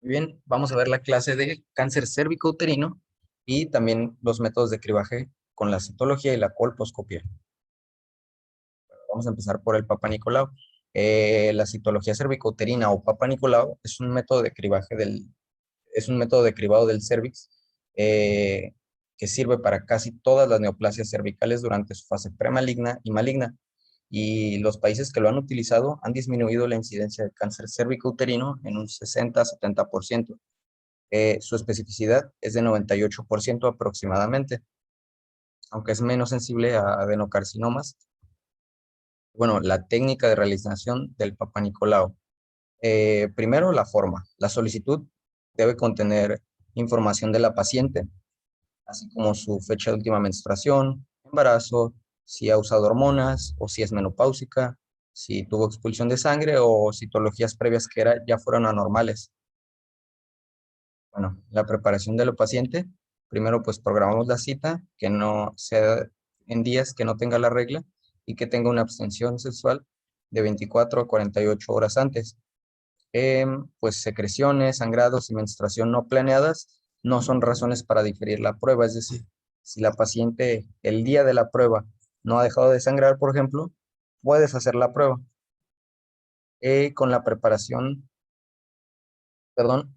Bien, vamos a ver la clase de cáncer cérvico-uterino y también los métodos de cribaje con la citología y la colposcopia. Vamos a empezar por el Papa Nicolau. La citología cérvico-uterina o Papa Nicolau es un método de cribaje es un método de cribado del cérvix eh, que sirve para casi todas las neoplasias cervicales durante su fase premaligna y maligna. Y los países que lo han utilizado han disminuido la incidencia de cáncer cérvico-uterino en un 60-70%. Su especificidad es de 98% aproximadamente, aunque es menos sensible a adenocarcinomas. Bueno, la técnica de realización del Papa Nicolau. Primero, la forma. La solicitud debe contener información de la paciente, así como su fecha de última menstruación, embarazo, si ha usado hormonas o si es menopáusica, si tuvo expulsión de sangre o citologías previas que ya fueron anormales. Bueno, la preparación de la paciente, primero pues programamos la cita, que no sea en días que no tenga la regla y que tenga una abstención sexual de 24 a 48 horas antes. Pues secreciones, sangrados y menstruación no planeadas no son razones para diferir la prueba, es decir, si la paciente el día de la prueba no ha dejado de sangrar, por ejemplo, puedes hacer la prueba. Con la preparación, perdón,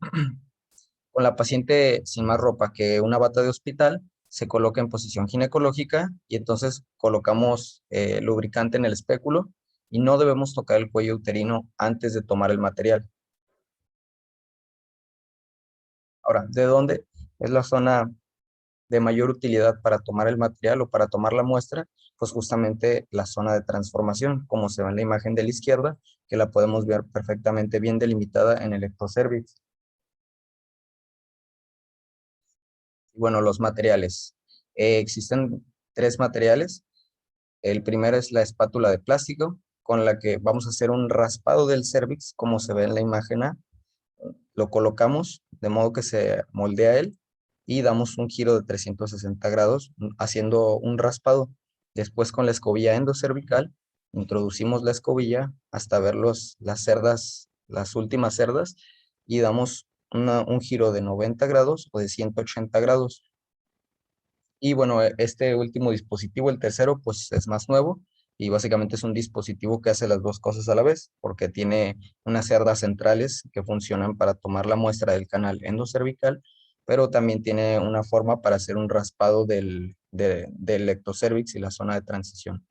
con la paciente sin más ropa que una bata de hospital, se coloca en posición ginecológica y entonces colocamos lubricante en el espéculo y no debemos tocar el cuello uterino antes de tomar el material. Ahora, ¿de dónde es la zona de mayor utilidad para tomar el material o para tomar la muestra? Pues justamente la zona de transformación, como se ve en la imagen de la izquierda, que la podemos ver perfectamente bien delimitada en el ectocervix. Y bueno, los materiales. Existen tres materiales. El primero es la espátula de plástico, con la que vamos a hacer un raspado del cérvix, como se ve en la imagen A. Lo colocamos de modo que se moldea él y damos un giro de 360 grados haciendo un raspado. Después con la escobilla endocervical introducimos la escobilla hasta ver las cerdas, las últimas cerdas y damos un giro de 90 grados o de 180 grados. Y bueno, este último dispositivo, el tercero, pues es más nuevo y básicamente es un dispositivo que hace las dos cosas a la vez, porque tiene unas cerdas centrales que funcionan para tomar la muestra del canal endocervical, pero también tiene una forma para hacer un raspado del ectocervix y la zona de transición.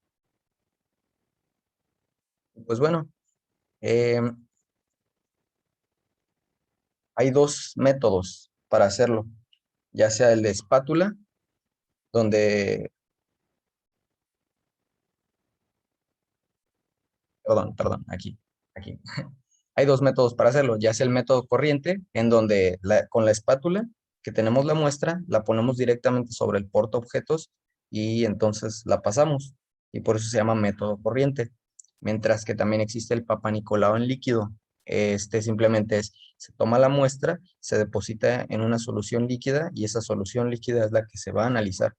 Pues bueno, eh, hay dos métodos para hacerlo, ya sea el de espátula, donde, perdón, aquí. Hay dos métodos para hacerlo, ya sea el método corriente, en donde con la espátula que tenemos la muestra, la ponemos directamente sobre el portaobjetos y entonces la pasamos, y por eso se llama método corriente. Mientras que también existe el Papa Nicolau en líquido. Este simplemente se toma la muestra, se deposita en una solución líquida y esa solución líquida es la que se va a analizar.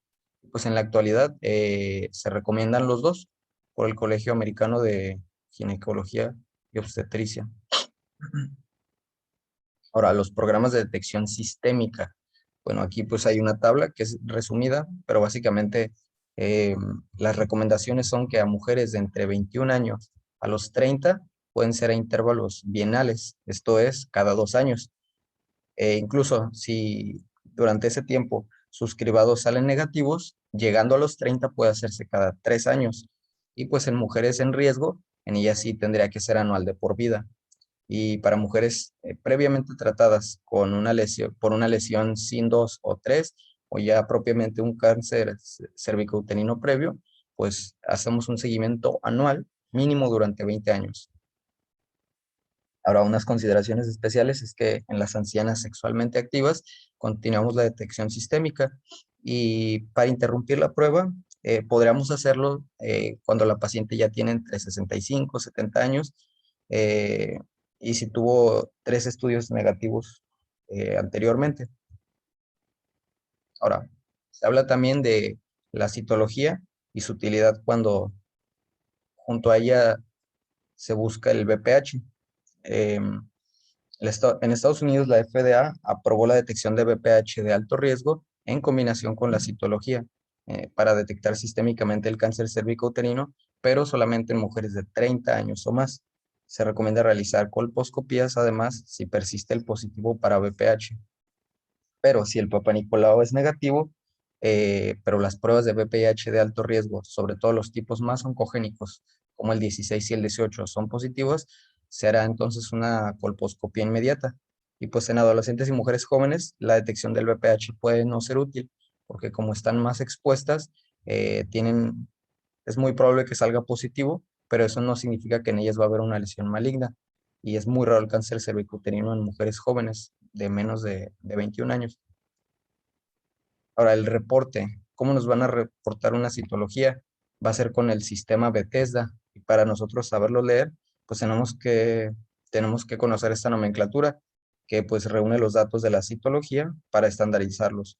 Pues en la actualidad se recomiendan los dos por el Colegio Americano de Ginecología y Obstetricia. Ahora, los programas de detección sistémica. Bueno, aquí pues hay una tabla que es resumida, pero básicamente eh, las recomendaciones son que a mujeres de entre 21 años a los 30 pueden ser a intervalos bienales, esto es, cada 2 años. Incluso si durante ese tiempo sus cribados salen negativos, llegando a los 30 puede hacerse cada 3 años. Y pues en mujeres en riesgo, en ellas sí tendría que ser anual de por vida. Y para mujeres previamente tratadas con una lesión, por una lesión sin 2 o 3, o ya propiamente un cáncer cervicouterino previo, pues hacemos un seguimiento anual mínimo durante 20 años. Ahora, unas consideraciones especiales es que en las ancianas sexualmente activas continuamos la detección sistémica y para interrumpir la prueba podríamos hacerlo cuando la paciente ya tiene entre 65 y 70 años eh, y si tuvo 3 estudios negativos anteriormente. Ahora, se habla también de la citología y su utilidad cuando junto a ella se busca el BPH. En Estados Unidos, la FDA aprobó la detección de BPH de alto riesgo en combinación con la citología para detectar sistémicamente el cáncer cervicouterino, pero solamente en mujeres de 30 años o más. Se recomienda realizar colposcopías, además, si persiste el positivo para BPH. Pero si el Papa Nicolau es negativo, pero las pruebas de BPH de alto riesgo, sobre todo los tipos más oncogénicos, como el 16 y el 18, son positivos, se hará entonces una colposcopía inmediata. Y pues en adolescentes y mujeres jóvenes, la detección del BPH puede no ser útil, porque como están más expuestas, es muy probable que salga positivo, pero eso no significa que en ellas va a haber una lesión maligna. Y es muy raro el cáncer cervicuterino en mujeres jóvenes de menos de 21 años. Ahora, el reporte, ¿cómo nos van a reportar una citología? Va a ser con el sistema Bethesda. Y para nosotros saberlo leer, pues tenemos que conocer esta nomenclatura que pues reúne los datos de la citología para estandarizarlos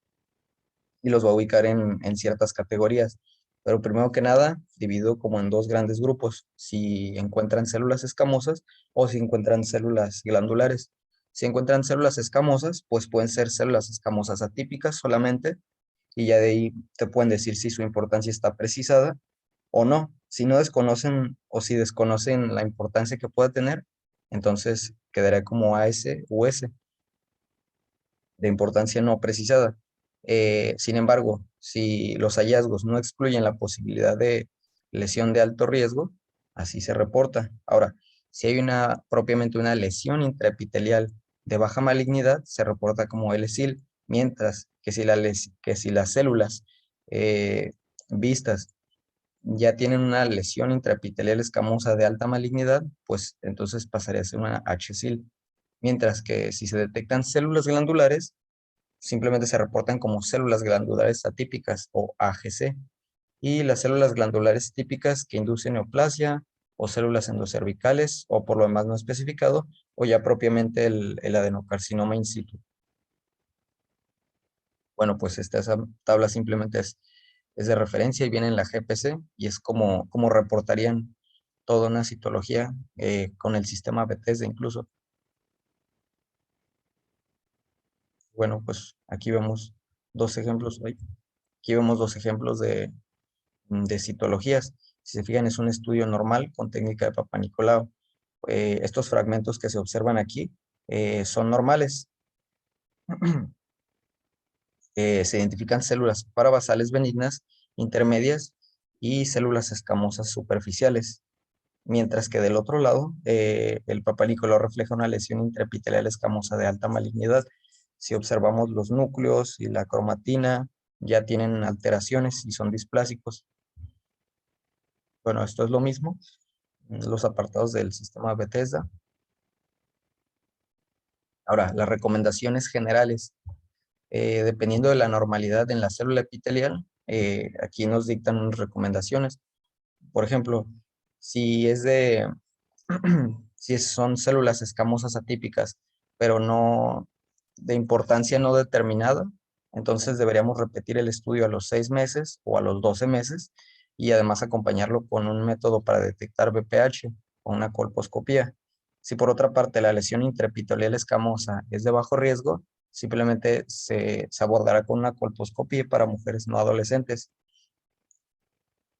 y los va a ubicar en ciertas categorías. Pero primero que nada, divido como en dos grandes grupos, si encuentran células escamosas o si encuentran células glandulares. Si encuentran células escamosas, pues pueden ser células escamosas atípicas solamente, y ya de ahí te pueden decir si su importancia está precisada o no. Si no desconocen o si desconocen la importancia que pueda tener, entonces quedará como AS u S de importancia no precisada. Sin embargo, si los hallazgos no excluyen la posibilidad de lesión de alto riesgo, así se reporta. Ahora, si hay propiamente una lesión intraepitelial de baja malignidad, se reporta como LSIL, mientras que si las células eh, vistas ya tienen una lesión intraepitelial escamosa de alta malignidad, pues entonces pasaría a ser una HSIL. Mientras que si se detectan células glandulares, simplemente se reportan como células glandulares atípicas o AGC. Y las células glandulares típicas que inducen neoplasia o células endocervicales o por lo demás no especificado o ya propiamente el adenocarcinoma in situ. Bueno, pues esa tabla simplemente es de referencia y viene en la GPC y es como reportarían toda una citología con el sistema Bethesda incluso. Bueno, pues aquí vemos dos ejemplos. Aquí vemos dos ejemplos de citologías. Si se fijan, es un estudio normal con técnica de Papa Nicolau. Estos fragmentos que se observan aquí son normales. Se identifican células parabasales benignas, intermedias y células escamosas superficiales. Mientras que del otro lado, el Papa Nicolau refleja una lesión intraepitelial escamosa de alta malignidad. Si observamos los núcleos y la cromatina, ya tienen alteraciones y son displásicos. Bueno, esto es lo mismo, los apartados del sistema Bethesda. Ahora, las recomendaciones generales, dependiendo de la normalidad en la célula epitelial, aquí nos dictan unas recomendaciones. Por ejemplo, si es de, si son células escamosas atípicas, pero no de importancia no determinada, entonces deberíamos repetir el estudio a los 6 meses o a los 12 meses y además acompañarlo con un método para detectar BPH o una colposcopía. Si por otra parte la lesión intraepitelial escamosa es de bajo riesgo, simplemente se abordará con una colposcopía para mujeres no adolescentes.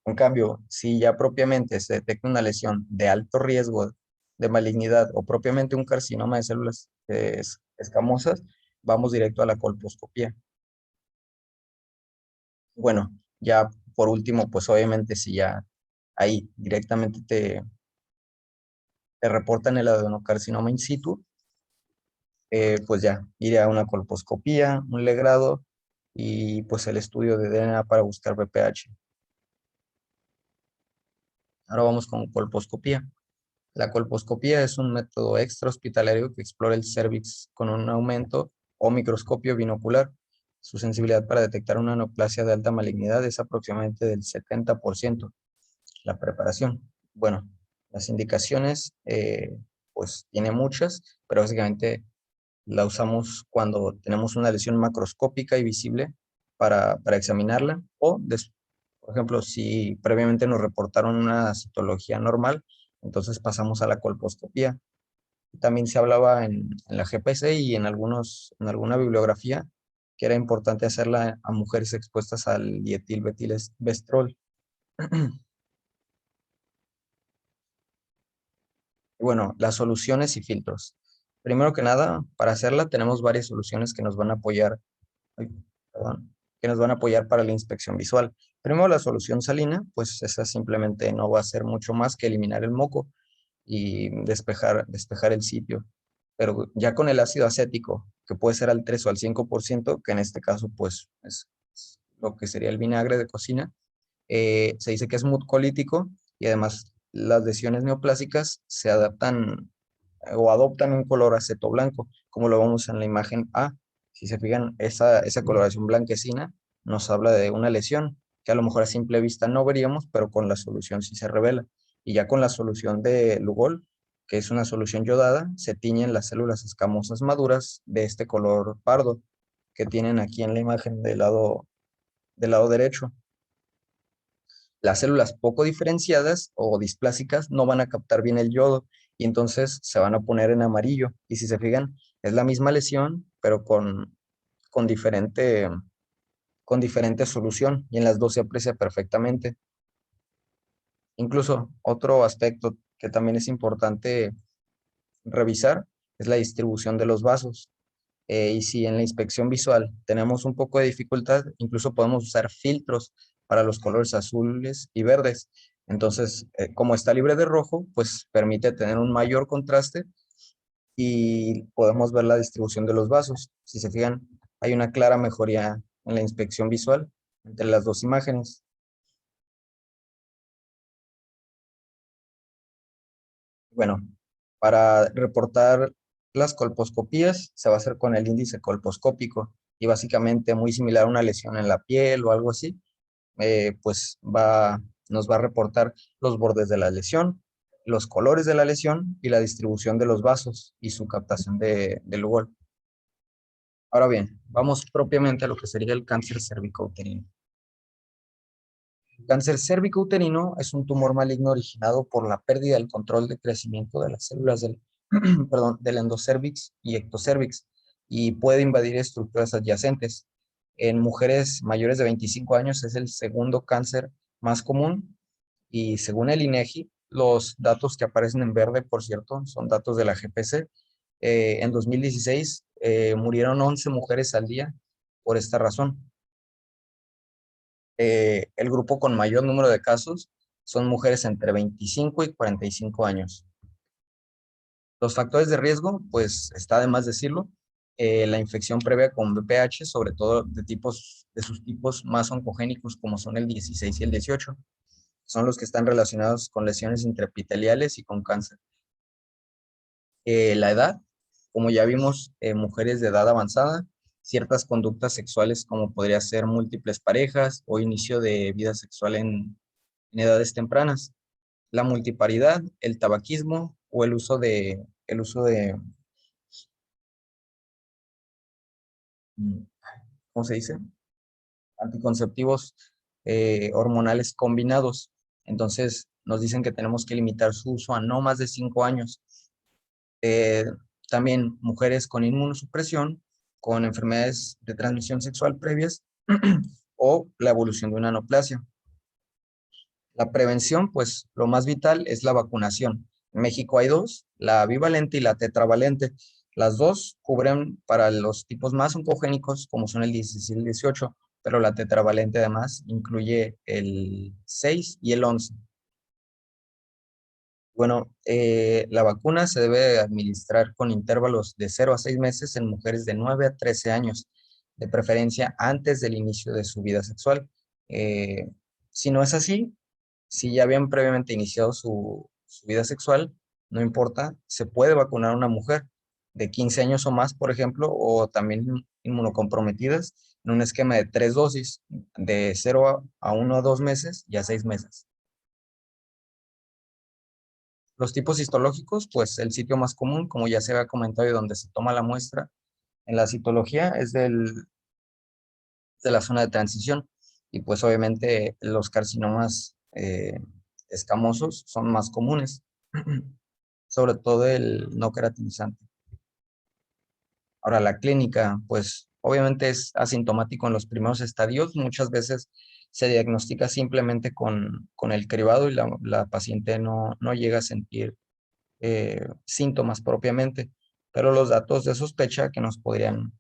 En cambio, si ya propiamente se detecta una lesión de alto riesgo de malignidad o propiamente un carcinoma de células escamosas, vamos directo a la colposcopía. Bueno, ya por último, pues obviamente si ya ahí directamente te reportan el adenocarcinoma in situ, pues ya iré a una colposcopía, un legrado y pues el estudio de DNA para buscar BPH. Ahora vamos con colposcopía. La colposcopía es un método extrahospitalario que explora el cervix con un aumento o microscopio binocular. Su sensibilidad para detectar una neoplasia de alta malignidad es aproximadamente del 70%. La preparación. Bueno, las indicaciones, pues tiene muchas, pero básicamente la usamos cuando tenemos una lesión macroscópica y visible para examinarla o, por ejemplo, si previamente nos reportaron una citología normal, entonces pasamos a la colposcopía. También se hablaba en la GPC y en alguna bibliografía que era importante hacerla a mujeres expuestas al dietilbetilestestrol. Bueno, las soluciones y filtros. Primero que nada, para hacerla tenemos varias soluciones que nos van a apoyar, ay, perdón, que nos van a apoyar para la inspección visual. Primero, la solución salina, pues esa simplemente no va a hacer mucho más que eliminar el moco y despejar el sitio. Pero ya con el ácido acético, que puede ser al 3 o al 5%, que en este caso pues es lo que sería el vinagre de cocina, se dice que es mucolítico y además las lesiones neoplásicas se adaptan o adoptan un color aceto blanco, como lo vemos en la imagen A. Si se fijan, esa coloración blanquecina nos habla de una lesión que a lo mejor a simple vista no veríamos, pero con la solución sí se revela. Y ya con la solución de Lugol, que es una solución yodada, se tiñen las células escamosas maduras de este color pardo que tienen aquí en la imagen del lado derecho. Las células poco diferenciadas o displásicas no van a captar bien el yodo y entonces se van a poner en amarillo. Y si se fijan, es la misma lesión, pero con diferente, con diferente solución y en las dos se aprecia perfectamente. Incluso otro aspecto que también es importante revisar es la distribución de los vasos. Y si en la inspección visual tenemos un poco de dificultad, incluso podemos usar filtros para los colores azules y verdes. Entonces, como está libre de rojo, pues permite tener un mayor contraste y podemos ver la distribución de los vasos. Si se fijan, hay una clara mejoría en la inspección visual entre las dos imágenes. Bueno, para reportar las colposcopías se va a hacer con el índice colposcópico y básicamente muy similar a una lesión en la piel o algo así, pues nos va a reportar los bordes de la lesión, los colores de la lesión y la distribución de los vasos y su captación del Lugol. Ahora bien, vamos propiamente a lo que sería el cáncer cervicouterino. El cáncer cervicouterino es un tumor maligno originado por la pérdida del control de crecimiento de las células perdón, del endocervix y ectocervix y puede invadir estructuras adyacentes. En mujeres mayores de 25 años es el segundo cáncer más común y según el INEGI, los datos que aparecen en verde, por cierto, son datos de la GPC. En 2016 murieron 11 mujeres al día por esta razón. El grupo con mayor número de casos son mujeres entre 25 y 45 años. Los factores de riesgo, pues está de más decirlo, la infección previa con VPH, sobre todo de sus tipos más oncogénicos como son el 16 y el 18, son los que están relacionados con lesiones intraepiteliales y con cáncer. La edad, como ya vimos, mujeres de edad avanzada, ciertas conductas sexuales como podría ser múltiples parejas o inicio de vida sexual en edades tempranas, la multiparidad, el tabaquismo o el uso de mm, ¿cómo se dice? Anticonceptivos hormonales combinados. Entonces, nos dicen que tenemos que limitar su uso a no más de 5 años. Eh, También mujeres con inmunosupresión, con enfermedades de transmisión sexual previas o la evolución de una neoplasia. La prevención, pues lo más vital es la vacunación. En México hay dos, la bivalente y la tetravalente. Las dos cubren para los tipos más oncogénicos, como son el 16 y el 18, pero la tetravalente además incluye el 6 y el 11. Bueno, la vacuna se debe administrar con intervalos de 0 a 6 meses en mujeres de 9 a 13 años, de preferencia antes del inicio de su vida sexual. Eh, si no es así, si ya habían previamente iniciado su vida sexual, no importa, se puede vacunar a una mujer de 15 años o más, por ejemplo, o también inmunocomprometidas en un esquema de 3 dosis, de 0 a 1 a 2 meses y a 6 meses. Los tipos histológicos, pues el sitio más común, como ya se había comentado, y donde se toma la muestra en la citología es de la zona de transición. Y pues obviamente los carcinomas escamosos son más comunes. sobre todo el no queratinizante. Ahora, la clínica, pues obviamente es asintomático en los primeros estadios. Muchas veces se diagnostica simplemente con el cribado y la paciente no llega a sentir síntomas propiamente. Pero los datos de sospecha que nos podrían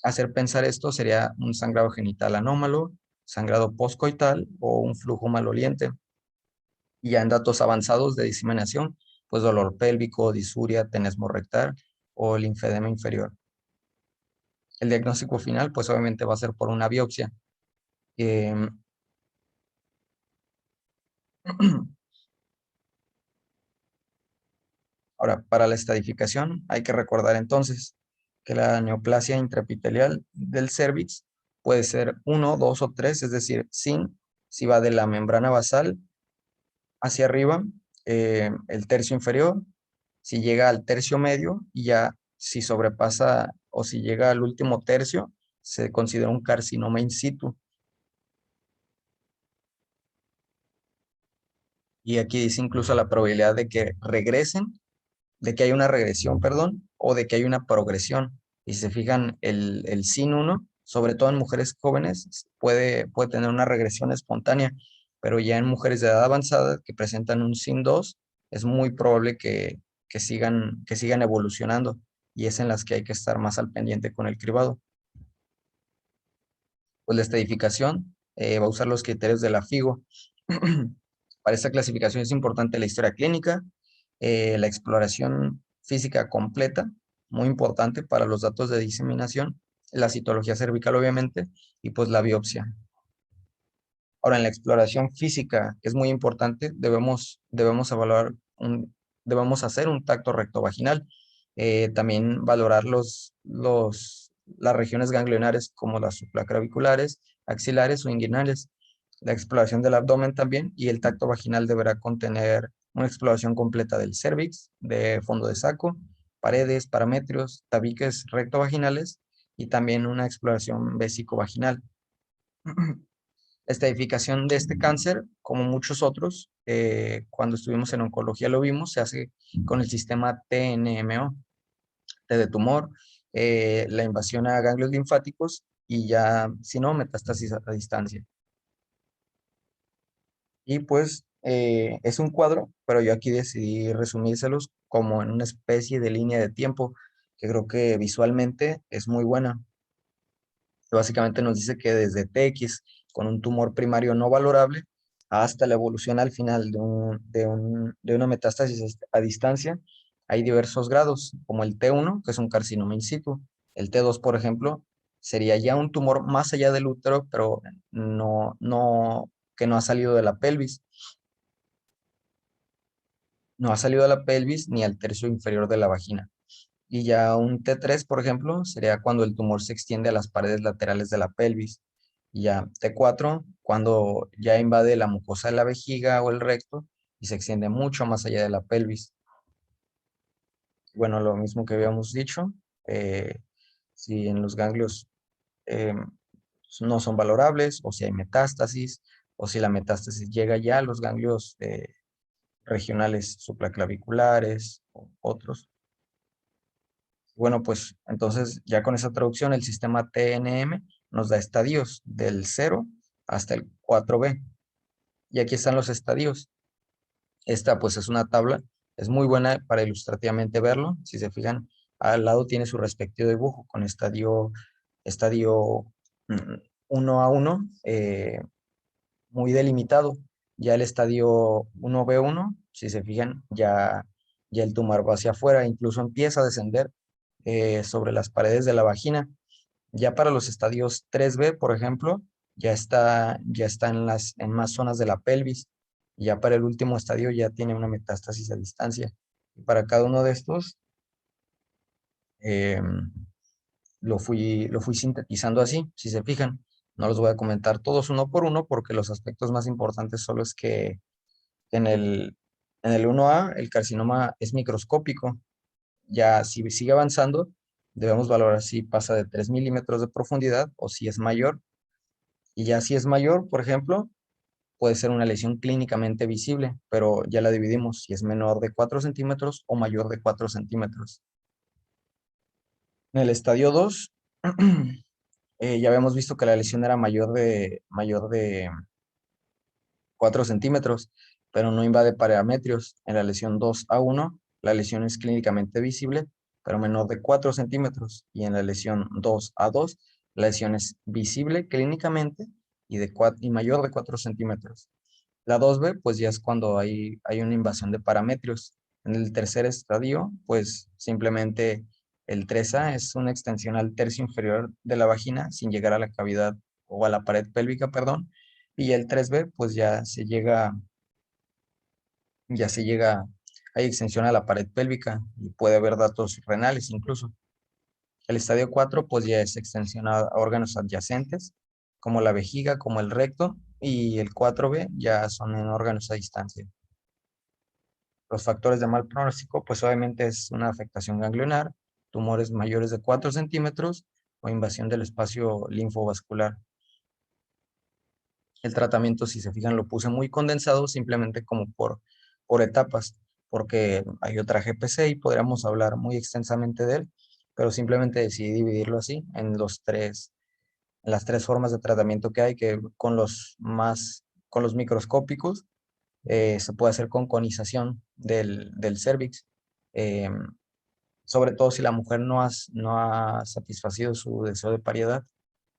hacer pensar esto sería un sangrado genital anómalo, sangrado postcoital o un flujo maloliente. Y ya en datos avanzados de diseminación, pues dolor pélvico, disuria, tenesmo rectal o linfedema inferior. El diagnóstico final, pues obviamente va a ser por una biopsia. Eh, Ahora, para la estadificación, hay que recordar entonces que la neoplasia intraepitelial del cérvix puede ser 1, 2 o 3, es decir, si va de la membrana basal hacia arriba, el tercio inferior, si llega al tercio medio y ya si sobrepasa o si llega al último tercio, se considera un carcinoma in situ. Y aquí dice incluso la probabilidad de que regresen, de que hay una regresión, perdón, o de que hay una progresión. Y si se fijan, el SIN1, sobre todo en mujeres jóvenes, puede tener una regresión espontánea, pero ya en mujeres de edad avanzada que presentan un SIN2, es muy probable que sigan evolucionando, y es en las que hay que estar más al pendiente con el cribado. Pues la estadificación va a usar los criterios de la FIGO. Para esta clasificación es importante la historia clínica, la exploración física completa, muy importante para los datos de diseminación, la citología cervical obviamente, y pues la biopsia. Ahora, en la exploración física, que es muy importante, debemos hacer un tacto rectovaginal. También valorar las regiones ganglionares como las supraclaviculares, axilares o inguinales. La exploración del abdomen también, y el tacto vaginal deberá contener una exploración completa del cérvix, de fondo de saco, paredes, parametrios, tabiques rectovaginales y también una exploración vesicovaginal. Esta edificación de este cáncer, como muchos otros, cuando estuvimos en oncología lo vimos, se hace con el sistema TNMO, T de tumor, la invasión a ganglios linfáticos y ya, si no, metástasis a distancia. Y pues es un cuadro, pero yo aquí decidí resumírselos como en una especie de línea de tiempo que creo que visualmente es muy buena. Básicamente nos dice que desde TX con un tumor primario no valorable hasta la evolución al final de una metástasis a distancia, hay diversos grados, como el T1, que es un carcinoma in situ. El T2, por ejemplo, sería ya un tumor más allá del útero, pero que no ha salido de la pelvis. No ha salido de la pelvis ni al tercio inferior de la vagina. Y ya un T3, por ejemplo, sería cuando el tumor se extiende a las paredes laterales de la pelvis. Y ya T4, cuando ya invade la mucosa de la vejiga o el recto y se extiende mucho más allá de la pelvis. Bueno, lo mismo que habíamos dicho, eh, si en los ganglios eh, no son valorables, o si hay metástasis, o si la metástasis llega ya a los ganglios regionales supraclaviculares o otros. Bueno, pues entonces ya con esa traducción el sistema TNM nos da estadios del 0 hasta el 4B. Y aquí están los estadios. Esta pues es una tabla, es muy buena para ilustrativamente verlo. Si se fijan, al lado tiene su respectivo dibujo con estadio 1A1 muy delimitado. Ya el estadio 1B1, si se fijan, ya el tumor va hacia afuera, incluso empieza a descender sobre las paredes de la vagina. Ya para los estadios 3B, por ejemplo, ya está en más zonas de la pelvis. Y ya para el último estadio ya tiene una metástasis a distancia. Y para cada uno de estos, eh, lo fui sintetizando así, si se fijan. No los voy a comentar todos uno por uno porque los aspectos más importantes son los que en el 1A el carcinoma es microscópico. Ya si sigue avanzando, debemos valorar si pasa de 3 milímetros de profundidad o si es mayor. Y ya si es mayor, por ejemplo, puede ser una lesión clínicamente visible, pero ya la dividimos si es menor de 4 centímetros o mayor de 4 centímetros. En el estadio 2, ya habíamos visto que la lesión era mayor de 4 centímetros, pero no invade parametrios. En la lesión 2A1, la lesión es clínicamente visible, pero menor de 4 centímetros. Y en la lesión 2A2, la lesión es visible clínicamente y mayor de 4 centímetros. La 2B, pues ya es cuando hay una invasión de parametrios. En el tercer estadio, pues simplemente el 3A es una extensión al tercio inferior de la vagina sin llegar a la cavidad o a la pared pélvica, perdón. Y el 3B, pues ya se llega, hay extensión a la pared pélvica y puede haber datos renales incluso. El estadio 4, pues ya es extensión a órganos adyacentes, como la vejiga, como el recto, y el 4B ya son en órganos a distancia. Los factores de mal pronóstico, pues obviamente es una afectación ganglionar, tumores mayores de 4 centímetros o invasión del espacio linfovascular. El tratamiento, si se fijan, lo puse muy condensado, simplemente como por etapas, porque hay otra GPC y podríamos hablar muy extensamente de él, pero simplemente decidí dividirlo así en las tres formas de tratamiento que hay, que con los microscópicos, se puede hacer con conización del cérvix, eh, sobre todo si la mujer no ha satisfacido su deseo de pariedad.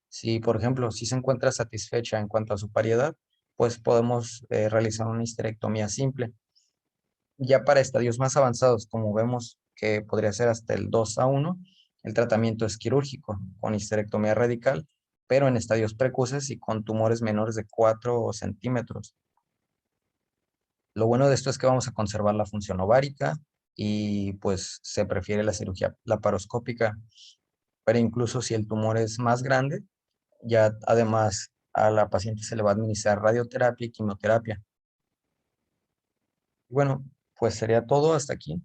Si, por ejemplo, si se encuentra satisfecha en cuanto a su pariedad, pues podemos realizar una histerectomía simple. Ya para estadios más avanzados, como vemos que podría ser hasta el 2A1, el tratamiento es quirúrgico, con histerectomía radical, pero en estadios precoces y con tumores menores de 4 centímetros. Lo bueno de esto es que vamos a conservar la función ovárica y pues se prefiere la cirugía laparoscópica, pero incluso si el tumor es más grande, ya además a la paciente se le va a administrar radioterapia y quimioterapia. Bueno, pues sería todo hasta aquí.